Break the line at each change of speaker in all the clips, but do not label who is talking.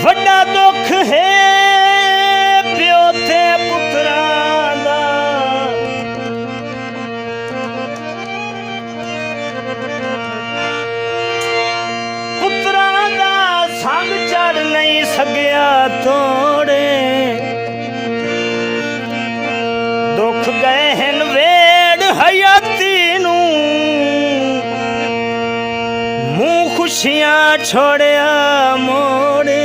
ਵੱਡਾ ਦੁੱਖ ਹੈ ਪਿਓ ਤੇ ਪੁੱਤਰਾਂ ਦਾ, ਪੁੱਤਰਾਂ ਦਾ ਸੰਗ ਚੜ ਨਹੀਂ ਸਕਿਆ ਤੋੜੇ। ਦੁੱਖ ਗਏ ਹਨ ਵੇੜ ਹਯਾਤੀ ਨੂੰ, ਮੂੰਹ ਖੁਸ਼ੀਆਂ ਛੋੜਿਆ ਮੋੜੇ।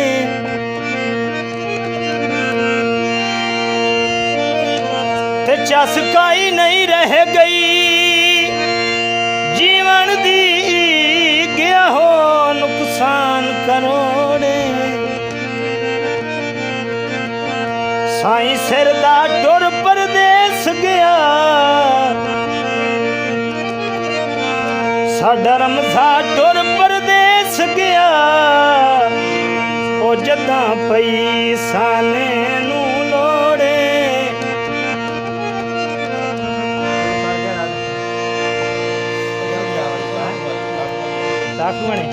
ਤੇ ਚਸਕਾਈ ਨਹੀਂ ਰਹਿ ਗਈ ਜੀਵਨ ਦੀ, ਗਿਆ ਹੋ ਨੁਕਸਾਨ ਕਰੋੜੇ। ਸਾਈਂ ਸਿਰ ਦਾ ਟੁਰ ਪਰਦੇਸ ਗਿਆ, ਸਾਡਾ ਰਮਜ਼ਾ ਟੁਰ ਪਰਦੇਸ ਗਿਆ। ਉਹ ਜਦਾਂ ਪਈ ਸਾਨੇ ਨੂੰ ਲੋੜੇ। ਰੱਖ ਬਣੇ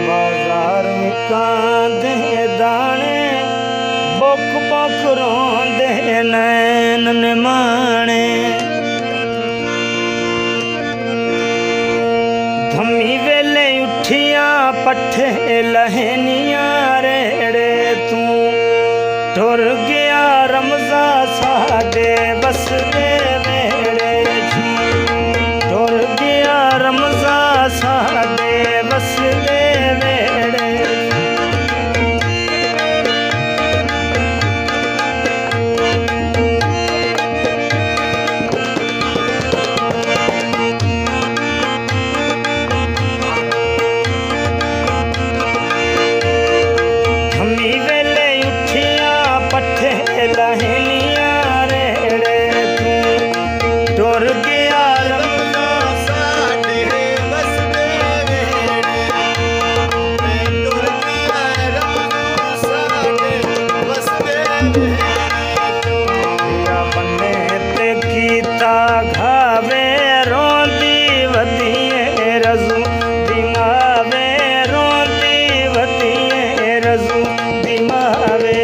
ਬਾਜ਼ਾਰ ਵਿਕਾਂਦੇ ਦਾਣੇ, ਬੁੱਕ ਬੁੱਕ ਰੋਂਦੇ ਨੈਣ ਨਿਮਾਣੇ। ਧੰਮੀ ਵੇਲੇ ਉੱਠੀਆਂ ਪੱਠੇ ਲਹਿਨੀਆਂ ਰੇੜੇ, ਤੂੰ ਟੁਰ ਗਿਆ ਰਮਜ਼ਾ ਸਾਡੇ ਵਸਦੇ ਵੇੜੇ ਜੀ। ਟੁਰ ਗਿਆ ਰਮਜ਼ਾ ਸਾਡੇ ਵਸਦੇ ਵੇੜੇ। ਧੰਮੀ ਵੇਲੇ ਉੱਠੀਆਂ ਪੱਠੇ ਲਹਿਨੀਆਂ ਰੇੜੇ, ਤੂੰ ਟੁਰ ਗਿਆ ਰਮਜ਼ਾ ਸਾਡੇ ਵਸਦੇ ਵੇੜੇ। ਟੁਰ ਗਿਆ ਰਮਜ਼ਾ ਸਾਡੇ ਵਸਦੇ ਵੇੜੇ। ਬੰਨੇ ਤੇ ਕੀਤਾ ਘਾਵੇ ਰੋਂਦੀ ਵਧੀਏ ਰਜ਼ੂ ਦਿਮਾਵੇ, ਰੋਂਦੀ ਵਧੀਏ ਰਜ਼ੂ ਦਿਮਾਵੇ।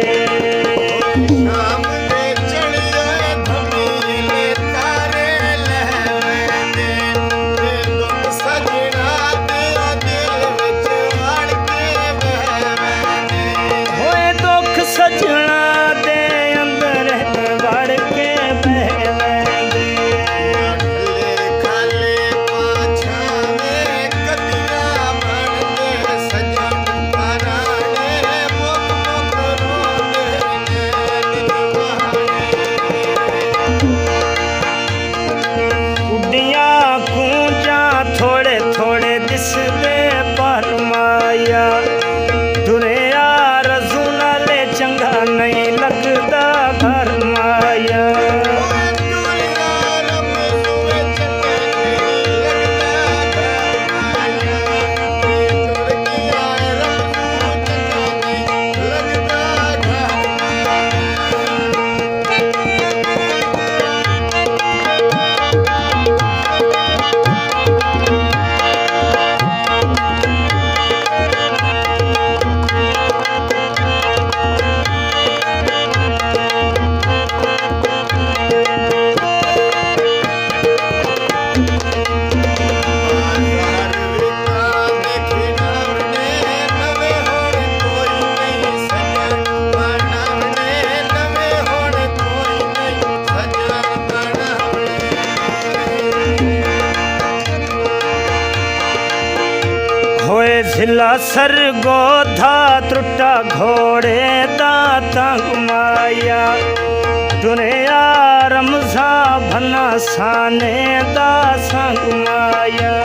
ਸਜਣਾ ਦੇ ਅੰਦਰ ਵੜ ਕੇ ਬਹਿ ਖਾਲੇ ਪਾਛਾਵੇਂ ਕਦੀਆਂ ਬਣਦੇ ਸਜਣ ਪਰਾਣੇ। ਮੁੱਕ ਮੁੱਕ ਰੋਂਦੇ ਉੱਡੀਆਂ ਕੂੰਜਾਂ ਥੋੜੇ ਥੋੜੇ ਦਿਸਦੇ ਪਰ ਮਾਇਆ। ਤੁਰਿਆ ਰਜ਼ੂ ਨਾਲੇ ਚੰਗਾ ਨਹੀਂ ਲੱਗਦਾ ਘਰ ਮਾਇਆ। ਹੋਏ ਜ਼ਿਲ੍ਹਾ ਸਰਗੋਧਾ ਟੁੱਟਾ ਘੋੜੇ ਦਾ ਤੰਗ ਮਾਇਆ। ਦੁਨੀਆ ਰਮਜ਼ਾ ਭਨਾ ਸਾਨੇ ਦਾ ਸੰਗ ਮਾਇਆ।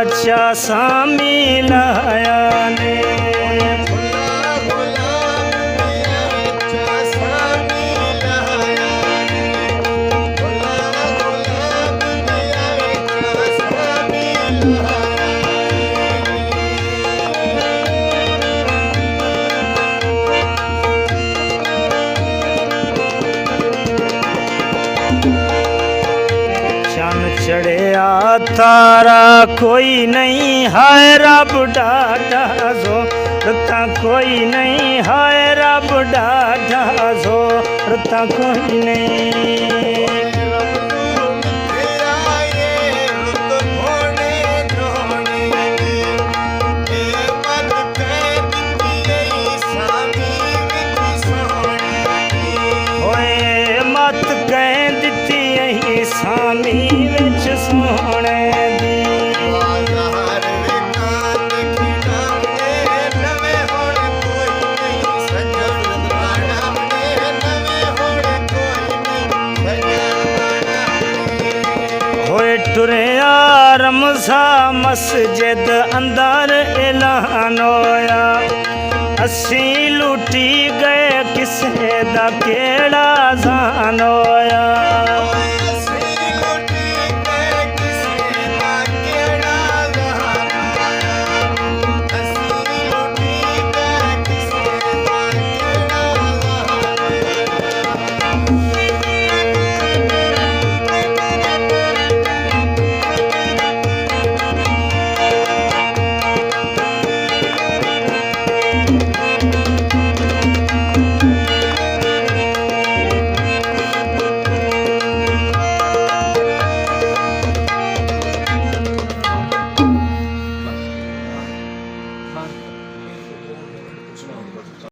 चा सामी लाया ने चढ़िया तारा कोई नहीं हाय रब डाढ़ा जोरता कोई नहीं हाय रब डाढ़ा जोरता कोई नहीं सामी विच सोहणे दी होए टुरिया रमज़ा मस्जिद अंदर ऐलान होया असी लुटी गए किसे दा केड़ा जान होया